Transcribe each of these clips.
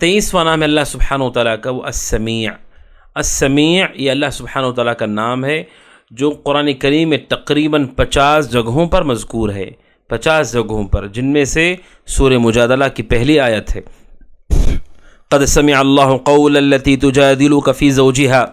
23واں نام ہے اللہ سبحانہ و تعالیٰ کا، وہ السمیع۔ السمیع یہ اللہ سبحانہ و تعالیٰ کا نام ہے جو قرآن کریم میں تقریباً 50 جگہوں پر مذکور ہے، 50 جگہوں پر، جن میں سے سورہ مجادلہ کی پہلی آیت ہے، قد سمع اللہ قول التی تجادلک فی زوجہا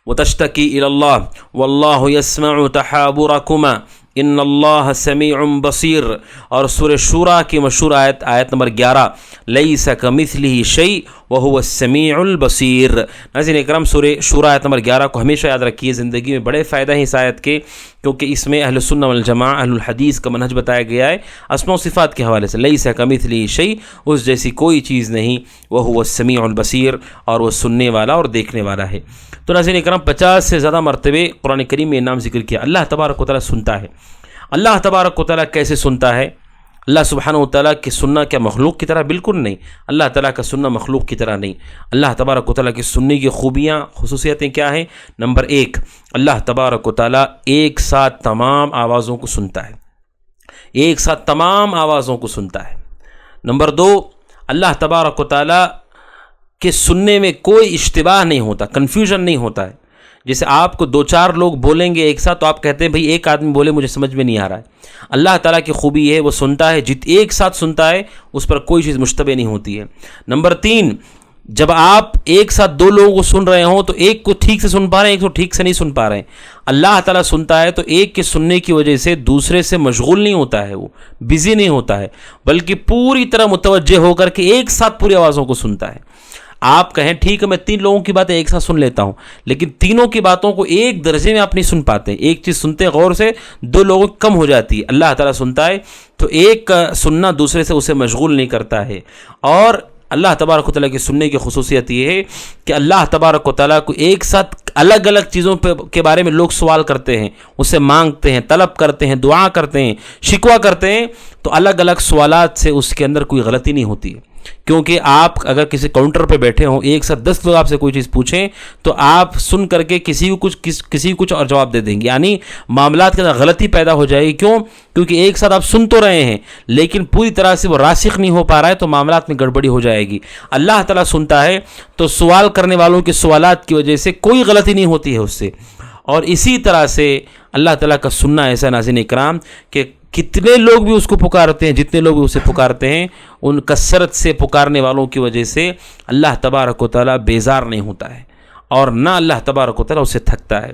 وتشتکی الی اللہ واللہ یسمع تحاورکما ان اللہ سمیع بصیر۔ اور سورہ شورى کی مشہور آیت نمبر 11، لیس کمثلہ شیء وہو السمیع البصیر۔ ناظرین اکرام، سورہ شورى آیت نمبر 11 کو ہمیشہ یاد رکھیے، زندگی میں بڑے فائدہ ہیں اس آیت کے، کیونکہ اس میں اہل سنہ والجماعہ، اہل الحدیث کا منہج بتایا گیا ہے اسماء و صفات کے حوالے سے۔ لیس کمثلہ شیء، اس جیسی کوئی چیز نہیں، وہو السمیع البصیر، اور وہ سننے والا اور دیکھنے والا ہے۔ تو ناظرین اکرام، 50 سے زیادہ مرتبے قرآن کریم میں نام ذکر کیا۔ اللہ تبارک و تعالیٰ سنتا ہے۔ اللہ تبارک و تعالیٰ کیسے سنتا ہے؟ اللہ سبحانہ و تعالیٰ کی سننا کیا مخلوق کی طرح؟ بالکل نہیں، اللہ تعالیٰ کا سننا مخلوق کی طرح نہیں۔ اللہ تبارک و تعالیٰ کی سننے کی خوبیاں، خصوصیتیں کیا ہیں؟ نمبر 1، اللہ تبارک و تعالیٰ ایک ساتھ تمام آوازوں کو سنتا ہے، ایک ساتھ تمام آوازوں کو سنتا ہے۔ نمبر 2، اللہ تبارک و تعالیٰ کے سننے میں کوئی اشتباہ نہیں ہوتا، کنفیوژن نہیں ہوتا ہے۔ جیسے آپ کو 2-4 لوگ بولیں گے ایک ساتھ تو آپ کہتے ہیں بھئی ایک آدمی بولے مجھے سمجھ میں نہیں آ رہا ہے۔ اللہ تعالیٰ کی خوبی ہے وہ سنتا ہے، ایک ساتھ سنتا ہے، اس پر کوئی چیز مشتبہ نہیں ہوتی ہے۔ نمبر 3، جب آپ ایک ساتھ 2 لوگوں کو سن رہے ہوں تو ایک کو ٹھیک سے سن پا رہے ہیں، ایک کو ٹھیک سے نہیں سن پا رہے ہیں۔ اللہ تعالیٰ سنتا ہے تو ایک کے سننے کی وجہ سے دوسرے سے مشغول نہیں ہوتا ہے، وہ بزی نہیں ہوتا ہے، بلکہ پوری طرح متوجہ ہو کر کے ایک ساتھ پوری آوازوں کو سنتا ہے۔ آپ کہیں ٹھیک ہے میں 3 لوگوں کی باتیں ایک ساتھ سن لیتا ہوں، لیکن تینوں کی باتوں کو ایک درجے میں آپ نہیں سن پاتے، ایک چیز سنتے غور سے 2 لوگوں کی کم ہو جاتی ہے۔ اللہ تعالیٰ سنتا ہے تو ایک کا سننا دوسرے سے اسے مشغول نہیں کرتا ہے۔ اور اللہ تبارک و تعالیٰ کی سننے کی خصوصیت یہ ہے کہ اللہ تبارک و تعالیٰ کو ایک ساتھ الگ الگ چیزوں کے بارے میں لوگ سوال کرتے ہیں، اسے مانگتے ہیں، طلب کرتے ہیں، دعا کرتے ہیں، شکوہ کرتے ہیں، تو الگ الگ سوالات سے اس کے اندر کوئی غلطی نہیں ہوتی ہے۔ کیونکہ آپ اگر کسی کاؤنٹر پہ بیٹھے ہوں، ایک ساتھ 10 لوگ آپ سے کوئی چیز پوچھیں تو آپ سن کر کے کسی کو کچھ اور جواب دے دیں گے، یعنی معاملات کے اندر غلطی پیدا ہو جائے گی۔ کیوں؟ کیونکہ ایک ساتھ آپ سن تو رہے ہیں لیکن پوری طرح سے وہ راسخ نہیں ہو پا رہا ہے، تو معاملات میں گڑبڑی ہو جائے گی۔ اللہ تعالیٰ سنتا ہے تو سوال کرنے والوں کے سوالات کی وجہ سے کوئی غلطی نہیں ہوتی ہے اس سے۔ اور اسی طرح سے اللہ تعالیٰ کا سننا ایسا ناظرین اکرام کہ کتنے لوگ بھی اس کو پکارتے ہیں، جتنے لوگ بھی اسے پکارتے ہیں، ان کثرت سے پکارنے والوں کی وجہ سے اللہ تبارک و تعالیٰ بیزار نہیں ہوتا ہے، اور نہ اللہ تبارک و تعالیٰ اسے تھکتا ہے۔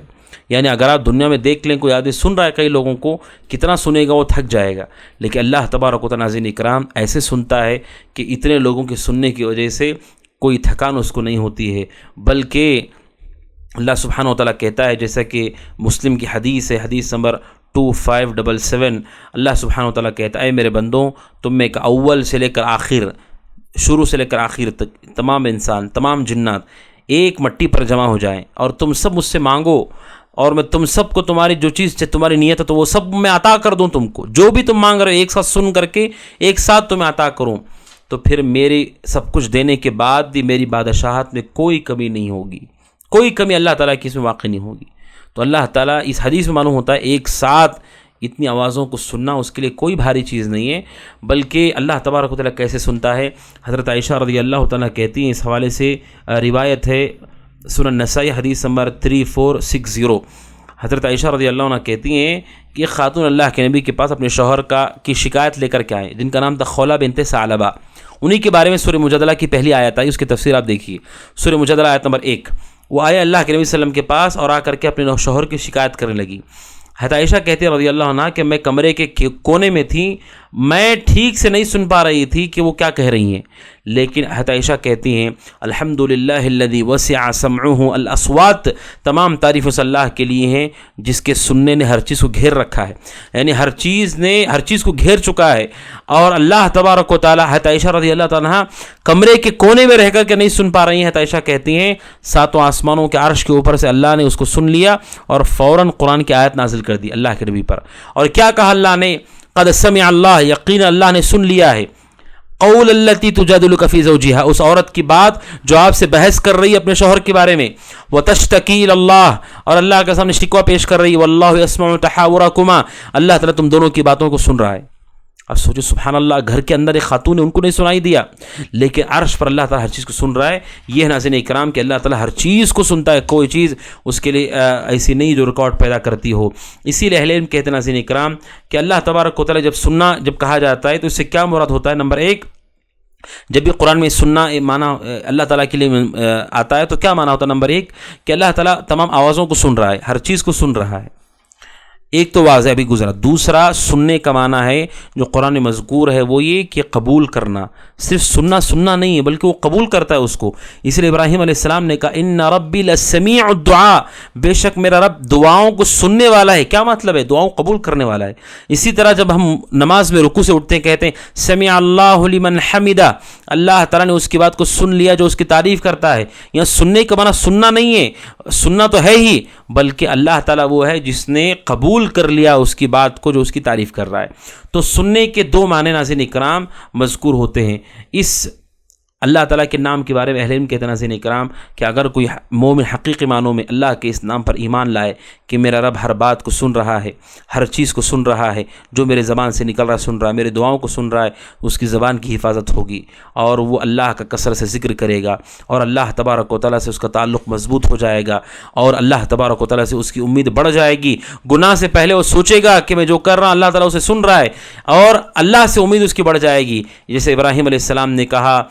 یعنی اگر آپ دنیا میں دیکھ لیں کوئی آدمی سن رہا ہے کئی لوگوں کو، کتنا سنے گا وہ تھک جائے گا، لیکن اللہ تبارک و تعالیٰ ناظرین اکرام ایسے سنتا ہے کہ اتنے لوگوں کے سننے کی وجہ سے کوئی تھکان اس کو نہیں ہوتی ہے، بلکہ اللہ سبحانہ و تعالیٰ کہتا ہے، جیسا کہ مسلم کی حدیث ہے، حدیث نمبر 2577، اللہ سبحانہ و تعالیٰ کہتا ہے اے میرے بندوں، تم میں اول سے لے کر آخر، شروع سے لے کر آخر تک تمام انسان، تمام جنات ایک مٹی پر جمع ہو جائیں اور تم سب مجھ سے مانگو، اور میں تم سب کو تمہاری جو چیز تمہاری نیت ہے تو وہ سب میں عطا کر دوں، تم کو جو بھی تم مانگ رہے ہو ایک ساتھ سن کر کے ایک ساتھ تمہیں عطا کروں، تو پھر میری سب کچھ دینے کے بعد بھی میری بادشاہت میں کوئی کمی نہیں ہوگی، کوئی کمی اللہ تعالیٰ کی اس میں واقع نہیں ہوگی۔ تو اللہ تعالیٰ اس حدیث میں معلوم ہوتا ہے ایک ساتھ اتنی آوازوں کو سننا اس کے لیے کوئی بھاری چیز نہیں ہے، بلکہ اللہ تبارک و تعالیٰ کیسے سنتا ہے؟ حضرت عائشہ رضی اللہ تعالیٰ کہتی ہیں، اس حوالے سے روایت ہے سنن نسائی حدیث نمبر 3460، حضرت عائشہ رضی اللہ عنہ کہتی ہیں کہ خاتون اللہ کے نبی کے پاس اپنے شوہر کی شکایت لے کر کے آئے، جن کا نام تھا خولہ بنت ثعلبہ۔ انہی کے بارے میں سورہ مجادلہ کی پہلی آیت آئی، اس کی تفسیر آپ دیکھیے، سورہ مجادلہ آیت نمبر 1۔ وہ آئے اللہ کے نبی صلی اللہ علیہ وسلم کے پاس اور آ کر کے اپنے شوہر کی شکایت کرنے لگی۔ حضرت عائشہ کہتے ہیں رضی اللہ عنہ کہ میں کمرے کے کونے میں تھی، میں ٹھیک سے نہیں سن پا رہی تھی کہ وہ کیا کہہ رہی ہیں، لیکن حضرت عائشہ کہتی ہیں الحمدللہ الذی وسع سمعہ الاصوات، تمام تعریف اس اللہ کے لیے ہیں جس کے سننے نے ہر چیز کو گھیر رکھا ہے، یعنی ہر چیز کو گھیر چکا ہے۔ اور اللہ تبارک و تعالیٰ، حضرت عائشہ رضی اللہ تعالیٰ کمرے کے کونے میں رہ کر کے نہیں سن پا رہی ہیں، حضرت عائشہ کہتی ہیں 7 آسمانوں کے عرش کے اوپر سے اللہ نے اس کو سن لیا اور فوراً قرآن کی آیت نازل کر دی اللہ کے نبی پر، اور کیا کہا اللہ نے؟ قد سمع اللہ، یقینا اللہ نے سن لیا ہے، قول التی تجادلک فی زوجہا، اس عورت کی بات جو آپ سے بحث کر رہی ہے اپنے شوہر کے بارے میں، وتشتکی الی اللہ، اور اللہ کے سامنے شکوہ پیش کر رہی ہے، واللہ یسمع تحاورکما، اللہ تعالیٰ تم دونوں کی باتوں کو سن رہا ہے۔ اب سوچو سبحان اللہ، گھر کے اندر ایک خاتون ہے، ان کو نہیں سنائی دیا، لیکن عرش پر اللہ تعالیٰ ہر چیز کو سن رہا ہے۔ یہ ناظرین اکرام کہ اللہ تعالیٰ ہر چیز کو سنتا ہے، کوئی چیز اس کے لیے ایسی نہیں جو ریکارڈ پیدا کرتی ہو۔ اسی لیے اہل علم کہتے ہیں ناظرین اکرام کہ اللہ تبارک و تعالیٰ جب سننا جب کہا جاتا ہے تو اس سے کیا مراد ہوتا ہے؟ نمبر ایک، جب بھی قرآن میں سننا معنی اللہ تعالیٰ کے لیے آتا ہے تو کیا معنی ہوتا ہے؟ نمبر ایک کہ اللہ تعالیٰ تمام آوازوں کو سن رہا ہے، ہر چیز کو سن رہا ہے، ایک تو واضح ابھی گزرا۔ دوسرا، سننے کا معنی ہے جو قرآن میں مذکور ہے وہ یہ کہ قبول کرنا، صرف سننا نہیں ہے بلکہ وہ قبول کرتا ہے اس کو۔ اس لیے ابراہیم علیہ السلام نے کہا ان ربی لسمیع الدعاء، بے شک میرا رب دعاؤں کو سننے والا ہے۔ کیا مطلب ہے؟ دعاؤں قبول کرنے والا ہے۔ اسی طرح جب ہم نماز میں رکوع سے اٹھتے ہیں کہتے ہیں سمع اللہ لمن حمدہ، اللہ تعالیٰ نے اس کی بات کو سن لیا جو اس کی تعریف کرتا ہے۔ یہاں سننے کا معنی سننا نہیں ہے، سننا تو ہے ہی، بلکہ اللہ تعالیٰ وہ ہے جس نے قبول کر لیا اس کی بات کو جو اس کی تعریف کر رہا ہے۔ تو سننے کے دو معنی ناظرین اکرام مذکور ہوتے ہیں۔ اس اللہ تعالیٰ کے نام کے بارے میں اہل علم کہتے ہیں ناظرین اکرام کہ اگر کوئی مومن حقیقی معنوں میں اللہ کے اس نام پر ایمان لائے کہ میرا رب ہر بات کو سن رہا ہے، ہر چیز کو سن رہا ہے، جو میرے زبان سے نکل رہا سن رہا ہے، میرے دعاؤں کو سن رہا ہے، اس کی زبان کی حفاظت ہوگی اور وہ اللہ کا کثرت سے ذکر کرے گا اور اللہ تبارک و تعالیٰ سے اس کا تعلق مضبوط ہو جائے گا اور اللہ تبارک و تعالیٰ سے اس کی امید بڑھ جائے گی۔ گناہ سے پہلے وہ سوچے گا کہ میں جو کر رہا ہوں اللہ تعالیٰ اسے سن رہا ہے اور اللہ سے امید اس کی بڑھ جائے گی۔ جیسے ابراہیم علیہ السلام نے کہا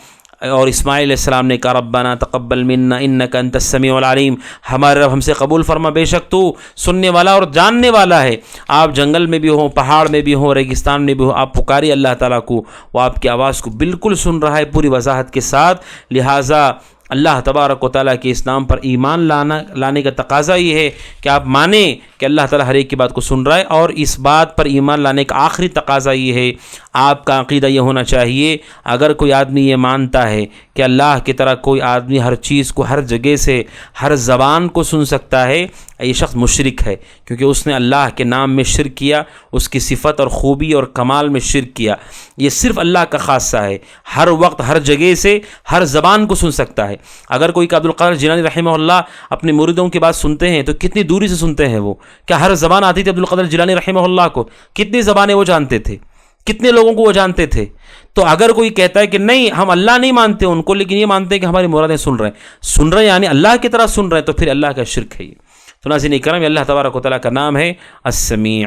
اور اسماعیل علیہ السلام نے کہا ربنا تقبل منا انک انت السمیع العلیم، ہمارے رب ہم سے قبول فرما، بے شک تو سننے والا اور جاننے والا ہے۔ آپ جنگل میں بھی ہوں، پہاڑ میں بھی ہوں، ریگستان میں بھی ہوں، آپ پکاری اللہ تعالیٰ کو، وہ آپ کی آواز کو بالکل سن رہا ہے پوری وضاحت کے ساتھ۔ لہٰذا اللہ تبارک و تعالیٰ کے اس نام پر ایمان لانے کا تقاضا یہ ہے کہ آپ مانیں کہ اللہ تعالیٰ ہر ایک کی بات کو سن رہا ہے، اور اس بات پر ایمان لانے کا آخری تقاضا یہ ہے، آپ کا عقیدہ یہ ہونا چاہیے اگر کوئی آدمی یہ مانتا ہے کہ اللہ کی طرح کوئی آدمی ہر چیز کو ہر جگہ سے ہر زبان کو سن سکتا ہے، یہ شخص مشرک ہے، کیونکہ اس نے اللہ کے نام میں شرک کیا، اس کی صفت اور خوبی اور کمال میں شرک کیا۔ یہ صرف اللہ کا خاصہ ہے، ہر وقت ہر جگہ سے ہر زبان کو سن سکتا ہے۔ اگر کوئی عبد القادر جیلانی رحمہ اللہ اپنے مریدوں کی بات سنتے ہیں تو کتنی دوری سے سنتے ہیں وہ، کیا ہر زبان آتی تھی عبد القادر جیلانی رحمہ اللہ کو؟ کتنی زبانیں وہ جانتے تھے، کتنے لوگوں کو وہ جانتے تھے؟ تو اگر کوئی کہتا ہے کہ نہیں ہم اللہ نہیں مانتے ان کو لیکن یہ مانتے ہیں کہ ہماری مرادیں سن رہے ہیں یعنی اللہ کی طرح سن رہے ہیں، تو پھر اللہ کا شرک ہے یہ۔ تو ناظرین اکرام، اللہ تبارک و تعالیٰ کا نام ہے السمیع۔